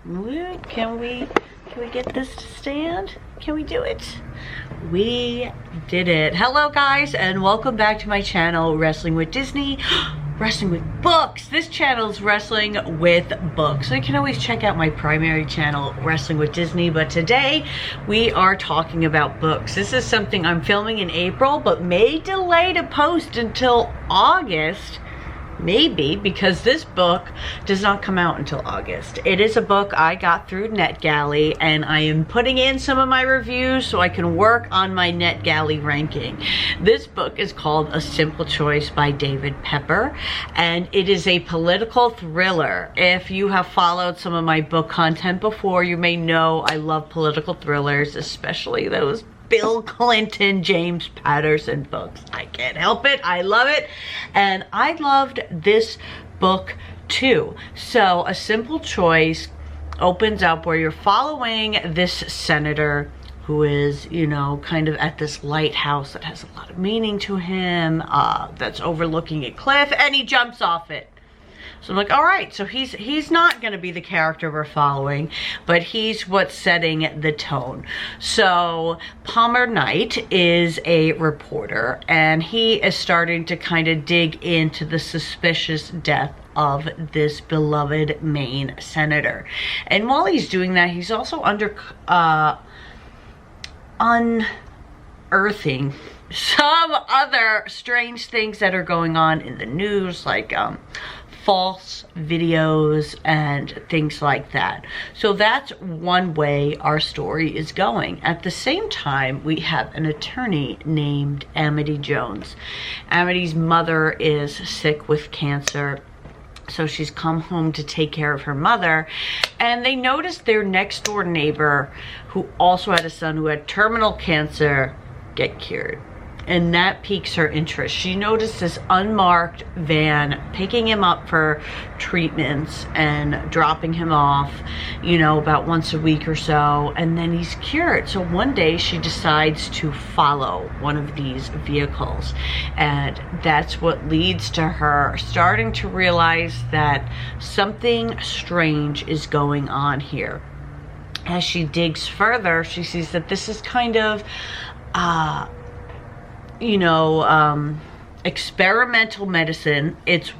Can we get this to stand? Can we do it? We did it. Hello guys, and welcome back to my channel, Wrestling with Disney. Wrestling with Books. This channel is Wrestling with Books. So you can always check out my primary channel, Wrestling with Disney, but today we are talking about books. This is something I'm filming in April, but may delay to post until August. Maybe, because this book does not come out until August. It is a book I got through NetGalley, and I am putting in some of my reviews so I can work on my NetGalley ranking. This book is called A Simple Choice by David Pepper, and it is a political thriller. If you have followed some of my book content before, you may know I love political thrillers, especially those Bill Clinton, James Patterson books. I can't help it. I love it. And I loved this book too. So A Simple Choice opens up where you're following this senator who is, you know, kind of at this lighthouse that has a lot of meaning to him, that's overlooking a cliff, and he jumps off it. So I'm like, all right, so he's not going to be the character we're following, but he's what's setting the tone. So Palmer Knight is a reporter, and he is starting to kind of dig into the suspicious death of this beloved Maine senator. And while he's doing that, he's also unearthing some other strange things that are going on in the news, like false videos and things like that. So that's one way our story is going. At the same time, we have an attorney named Amity Jones. Amity's mother is sick with cancer, so she's come home to take care of her mother, and they noticed their next door neighbor, who also had a son who had terminal cancer, get cured. And that piques her interest. She noticed this unmarked van picking him up for treatments and dropping him off, you know, about once a week or so, and then he's cured. So one day she decides to follow one of these vehicles, and that's what leads to her starting to realize that something strange is going on here. As she digs further, she sees that this is kind of experimental medicine. It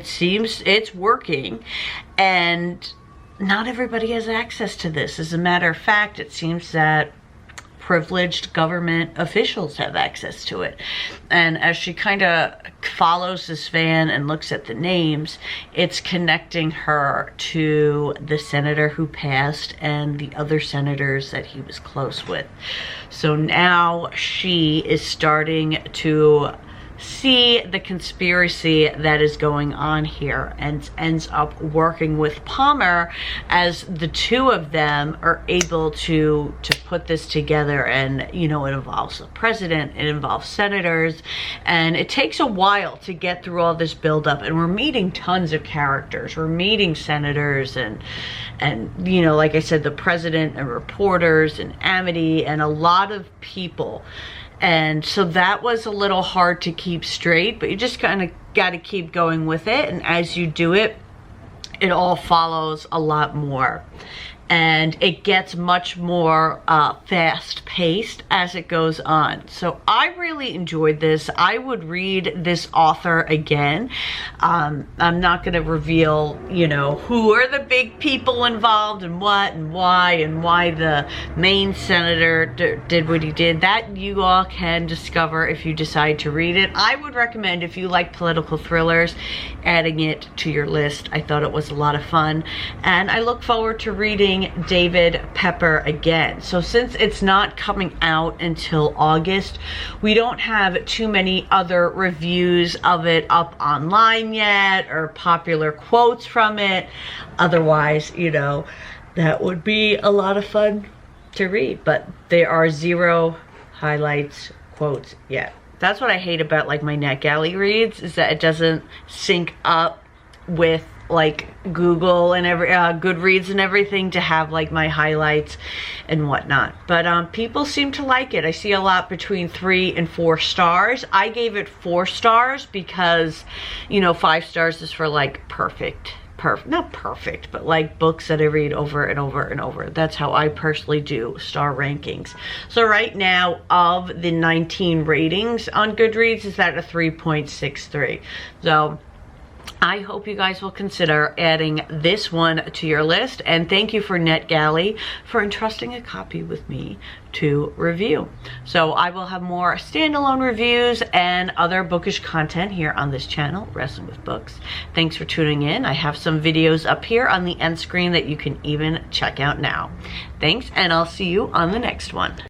seems it's working, and not everybody has access to this. As a matter of fact, it seems that privileged government officials have access to it. And as she kind of follows this van and looks at the names, it's connecting her to the senator who passed and the other senators that he was close with. So now she is starting to see the conspiracy that is going on here, and ends up working with Palmer as the two of them are able to put this together. And you know, it involves the president, it involves senators, and it takes a while to get through all this buildup. And we're meeting tons of characters. We're meeting senators and you know, like I said, the president and reporters and Amity and a lot of people. And so that was a little hard to keep straight, but you just kind of got to keep going with it. And as you do it, it all follows a lot more. And it gets much more fast-paced as it goes on. So I really enjoyed this. I would read this author again. I'm not going to reveal, you know, who are the big people involved and what and why the Maine senator did what he did. That you all can discover if you decide to read it. I would recommend, if you like political thrillers, adding it to your list. I thought it was a lot of fun, and I look forward to reading David Pepper again. So since it's not coming out until August, we don't have too many other reviews of it up online yet, or popular quotes from it. Otherwise, you know, that would be a lot of fun to read, but there are zero highlights, quotes yet. That's what I hate about like my NetGalley reads, is that it doesn't sync up with like Google and Goodreads and everything to have like my highlights and whatnot. But people seem to like it. I see a lot between 3 and 4 stars. I gave it 4 stars because, you know, 5 stars is for like perfect not perfect, but like books that I read over and over and over. That's how I personally do star rankings. So right now, of the 19 ratings on Goodreads, is at a 3.63. So I hope you guys will consider adding this one to your list, and thank you for NetGalley for entrusting a copy with me to review. So I will have more standalone reviews and other bookish content here on this channel, Wrestling with Books. Thanks for tuning in. I have some videos up here on the end screen that you can even check out now. Thanks, and I'll see you on the next one.